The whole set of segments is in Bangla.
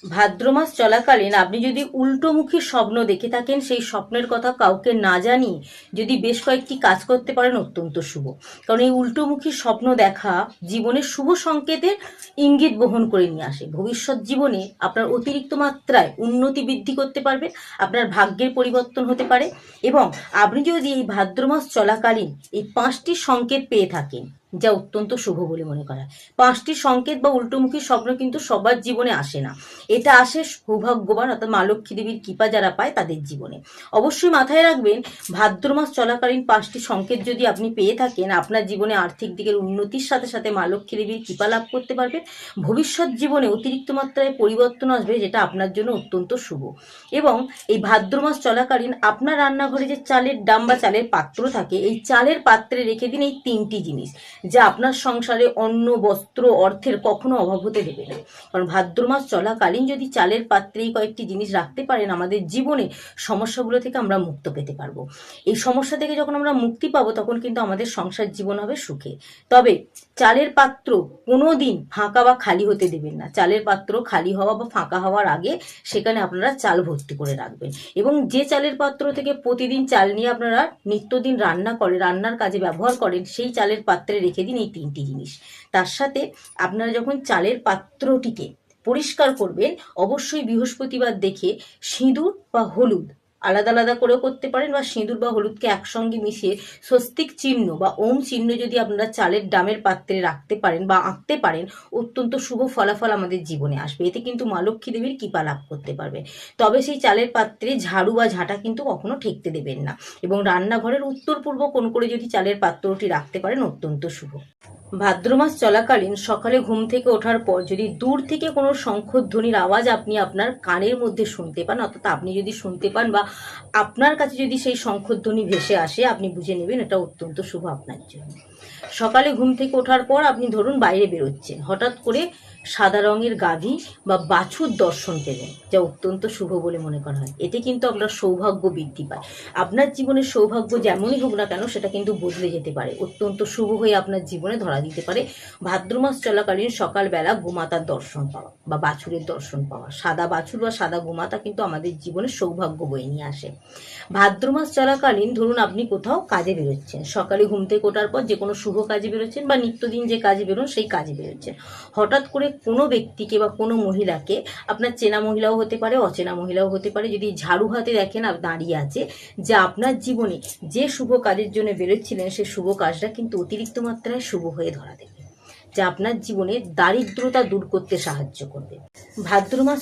ভাদ্র মাস চলাকালীন আপনি যদি উল্টোমুখী স্বপ্ন দেখে থাকেন, সেই স্বপ্নের কথা কাউকে না জানিয়ে যদি বেশ কয়েকটি কাজ করতে পারেন, অত্যন্ত শুভ। কারণ এই উল্টোমুখী স্বপ্ন দেখা জীবনের শুভ সংকেতের ইঙ্গিত বহন করে নিয়ে আসে। ভবিষ্যৎ জীবনে আপনার অতিরিক্ত মাত্রায় উন্নতি বৃদ্ধি করতে পারবেন, আপনার ভাগ্যের পরিবর্তন হতে পারে। এবং আপনি যদি এই ভাদ্র মাস চলাকালীন এই 5টি সংকেত পেয়ে থাকেন, যা অত্যন্ত শুভ বলে মনে করা হয়। 5টি সংকেত বা উল্টোমুখী স্বপ্ন কিন্তু সবার জীবনে আসে না, এটা আসে সৌভাগ্যবান অর্থাৎ মা লক্ষ্মী দেবীর কৃপা যারা পায় তাদের জীবনে। অবশ্যই মাথায় রাখবেন, ভাদ্র মাস চলাকালীন 5টি সংকেত যদি আপনি পেয়ে থাকেন, আপনার জীবনে আর্থিক দিকের উন্নতির সাথে সাথে মা লক্ষ্মী দেবীর কৃপা লাভ করতে পারবেন। ভবিষ্যৎ জীবনে অতিরিক্ত মাত্রায় পরিবর্তন আসবে, যেটা আপনার জন্য অত্যন্ত শুভ। এবং এই ভাদ্র মাস চলাকালীন আপনার রান্নাঘরে যে চালের ডাম বা চালের পাত্র থাকে, এই চালের পাত্রে রেখে দিন এই 3টি জিনিস, যা আপনার সংসারে অন্ন, বস্ত্র, অর্থের কখনো অভাব হতে দেবে না। কারণ ভাদ্র মাস চলাকালীন যদি চালের পাত্রে এই কয়েকটি জিনিস রাখতে পারেন, আমাদের জীবনে সমস্যাগুলো থেকে আমরা মুক্ত পেতে পারবো। এই সমস্যা থেকে যখন আমরা মুক্তি পাবো, তখন কিন্তু আমাদের সংসার জীবন হবে সুখে। তবে চালের পাত্র কোনোদিন ফাঁকা বা খালি হতে দেবেন না। চালের পাত্র খালি হওয়া বা ফাঁকা হওয়ার আগে সেখানে আপনারা চাল ভর্তি করে রাখবেন। এবং যে চালের পাত্র থেকে প্রতিদিন চাল নিয়ে আপনারা নিত্যদিন রান্নার কাজে ব্যবহার করেন, সেই চালের পাত্রে রেখে দিন এই 3টি জিনিস। তার সাথে আপনারা যখন চালের পাত্রটিকে পরিষ্কার করবেন, অবশ্যই বৃহস্পতিবার দেখে সিঁদুর বা হলুদ আলাদা আলাদা করেও করতে পারেন, বা সিঁদুর বা হলুদকে একসঙ্গে মিশিয়ে স্বস্তিক চিহ্ন বা ওম চিহ্ন যদি আপনারা চালের ডামের পাত্রে রাখতে পারেন বা আঁকতে পারেন, অত্যন্ত শুভ ফলাফল আমাদের জীবনে আসবে। এতে কিন্তু মা লক্ষ্মী দেবীর কৃপা লাভ করতে পারবেন। তবে সেই চালের পাত্রে ঝাড়ু বা ঝাঁটা কিন্তু কখনো ঠেকতে দেবেন না। এবং রান্নাঘরের উত্তর পূর্ব কোণ করে যদি চালের পাত্রটি রাখতে পারেন, অত্যন্ত শুভ। ভাদ্র মাস চলাকালীন সকালে ঘুম থেকে ওঠার পর যদি দূর থেকে কোনো শঙ্খধ্বনির আওয়াজ আপনি আপনার কানের মধ্যে শুনতে পান, অর্থাৎ আপনি যদি শুনতে পান বা আপনার কাছে যদি সেই শঙ্খধ্বনি ভেসে আসে, আপনি বুঝে নেবেন এটা অত্যন্ত শুভ আপনার জন্য। সকালে ঘুম থেকে ওঠার পর আপনি ধরুন বাইরে বেরোচ্ছেন, হঠাৎ করে সাদা রঙের গাভী বা বাছুর দর্শন পেলেন, যা অত্যন্ত শুভ বলে মনে করা হয়। এতে কিন্তু আমরা সৌভাগ্য বৃদ্ধি পাই। আপনার জীবনের সৌভাগ্য যেমনই হোক না কেন, সেটা কিন্তু বদলে যেতে পারে, অত্যন্ত শুভ হয়ে আপনার জীবনে ধরা দিতে পারে। ভাদ্র মাস চলাকালীন সকালবেলা গোমাতার দর্শন পাওয়া বা বাছুরের দর্শন পাওয়া, সাদা বাছুর বা সাদা গোমাতা কিন্তু আমাদের জীবনে সৌভাগ্য বয়ে নিয়ে আসে। ভাদ্র মাস চলাকালীন ধরুন আপনি কোথাও কাজে বেরোচ্ছেন, সকালে ঘুম থেকে ওঠার পর যে কোনো শুভ কাজে বেরোচ্ছেন বা নিত্যদিন যে কাজে বেরোন সেই কাজে বেরোচ্ছেন, হঠাৎ করে কোনো ব্যক্তিকে বা কোনো মহিলাকে, আপনার চেনা মহিলাও হতে পারে, অচেনা মহিলাও হতে পারে, যদি ঝাড়ু হাতে দেখেন দাঁড়িয়ে আছে, যা আপনার জীবনে যে শুভ কাজের জন্য বেরোচ্ছিলেন, সেই শুভ কাজটা কিন্তু অতিরিক্ত মাত্রায় শুভ হয়ে ধরা দেবে, যা আপনার জীবনে দারিদ্রতা দূর করতে সাহায্য করবে। ভাদ্র মাস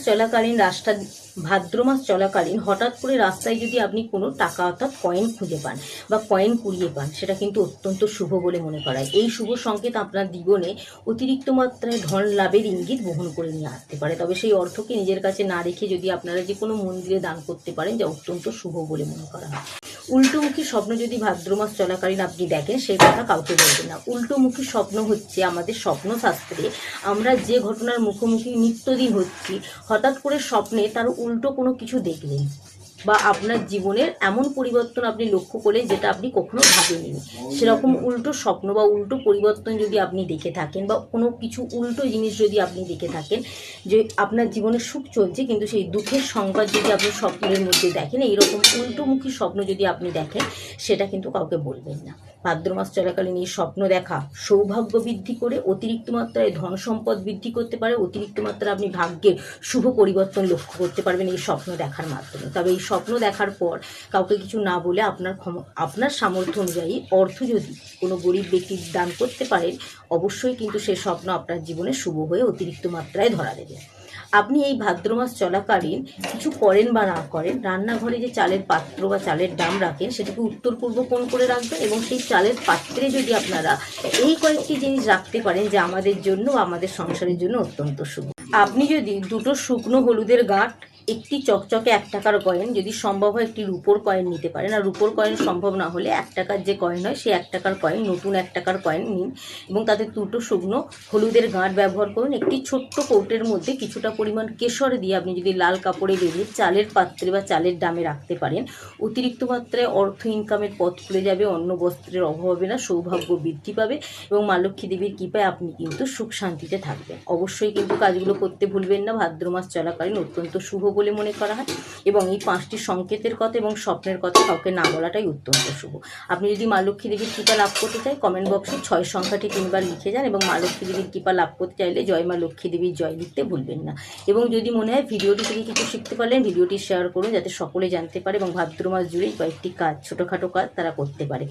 চলাকালীন হঠাৎ করে রাস্তায় যদি আপনি কোনো টাকা অর্থাৎ কয়েন খুঁজে পান বা কয়েন কুড়িয়ে পান, সেটা কিন্তু অত্যন্ত শুভ বলে মনে করা হয়। এই শুভ সংকেত আপনার জীবনে অতিরিক্ত মাত্রায় ধন লাভের ইঙ্গিত বহন করে নিয়ে আসতে পারে। তবে সেই অর্থকে নিজের কাছে না রেখে যদি আপনারা যে কোনো মন্দিরে দান করতে পারেন, যা অত্যন্ত শুভ বলে মনে করা হয়। উল্টোমুখী স্বপ্ন যদি ভাদ্র মাস চলাকালীন আপনি দেখেন, সেই কথা কাউকে বলবেন না। উল্টোমুখী স্বপ্ন হচ্ছে আমাদের স্বপ্নশাস্ত্রে আমরা যে ঘটনার মুখোমুখি নিত্যদিন হচ্ছি, হঠাৎ করে স্বপ্নে তার উল্টো কোনো কিছু দেখলেন, বা আপনার জীবনের এমন পরিবর্তন আপনি লক্ষ্য করলেন যেটা আপনি কখনো ভাবেননি, সেরকম উল্টো স্বপ্ন বা উল্টো পরিবর্তন যদি আপনি দেখে থাকেন, বা কোনো কিছু উল্টো জিনিস যদি আপনি দেখে থাকেন, যে আপনার জীবনে সুখ চলছে কিন্তু সেই দুঃখের সংবাদ যদি আপনি স্বপ্নের মধ্যে দেখেন, এইরকম উল্টোমুখী স্বপ্ন যদি আপনি দেখেন, সেটা কিন্তু কাউকে বলবেন না। ভাদ্র মাস চলাকালীন এই স্বপ্ন দেখা সৌভাগ্য বৃদ্ধি করে অতিরিক্ত মাত্রায় ধন সম্পদ বৃদ্ধি করতে পারে। অতিরিক্ত মাত্রায় আপনি ভাগ্যের শুভ পরিবর্তন লক্ষ্য করতে পারবেন এই স্বপ্ন দেখার মাধ্যমে। তবে এই স্বপ্ন দেখার পর কাউকে কিছু না বলে আপনার সামর্থ্য অনুযায়ী অর্থ যদি কোনো গরিব ব্যক্তির দান করতে পারেন, অবশ্যই কিন্তু সেই স্বপ্ন আপনার জীবনে শুভ হয়ে অতিরিক্ত মাত্রায় ধরা দেবে। আপনি এই ভাদ্র মাস চলাকালীন কিছু করেন বা না করেন, রান্নাঘরে যে চালের পাত্র বা চালের ডাম রাখেন, সেটাকে উত্তর পূর্ব কোণ করে রাখবেন। এবং সেই চালের পাত্রে যদি আপনারা এই কয়েকটি জিনিস রাখতে পারেন, যা আমাদের জন্য বা আমাদের সংসারের জন্য অত্যন্ত শুভ। আপনি যদি দুটো শুকনো হলুদের গাঁট একটি চকচকে 1 টাকার কয়েন, যদি সম্ভব হয় একটি রুপোর কয়েন নিতে পারেন। আর রুপোর কয়েন সম্ভব না হলে 1 টাকার যে কয়েন হয় সেই 1 টাকার কয়েন, নতুন 1 টাকার কয়েন নিন এবং তাতে দুটো শুকনো হলুদের গাঁট ব্যবহার করুন। একটি ছোট্ট কৌটের মধ্যে কিছুটা পরিমাণ কেশর দিয়ে আপনি যদি লাল কাপড়ে বেঁধে চালের পাত্রে বা চালের ডামে রাখতে পারেন, অতিরিক্ত মাত্রায় অর্থ ইনকামের পথ খুলে যাবে, অন্ন বস্ত্রের অভাব হবে না, সৌভাগ্য বৃদ্ধি পাবে এবং মা লক্ষ্মী দেবীর কৃপায় আপনি কিন্তু সুখ শান্তিতে থাকবেন। অবশ্যই কিন্তু কাজগুলো করতে ভুলবেন না। ভাদ্র মাস চলাকালীন অত্যন্ত শুভ বলে মনে করা হয় এবং এই 5টি সংকেতের কথা এবং স্বপ্নের কথা কাউকে না বলাটাই অত্যন্ত শুভ। আপনি যদি মা লক্ষ্মী দেবীর কৃপা লাভ করতে চাই, কমেন্ট বক্সে 6 সংখ্যাটি 3বার লিখে যান এবং মা লক্ষ্মী দেবীর কৃপা লাভ করতে চাইলে জয় মা লক্ষ্মী দেবীর জয় লিখতে ভুলবেন না। এবং যদি মনে হয় ভিডিওটি থেকে কিছু শিখতে পারলেন, ভিডিওটি শেয়ার করুন যাতে সকলে জানতে পারে এবং ভাদ্র মাস জুড়েই কয়েকটি কাজ, ছোটোখাটো কাজ তারা করতে পারে।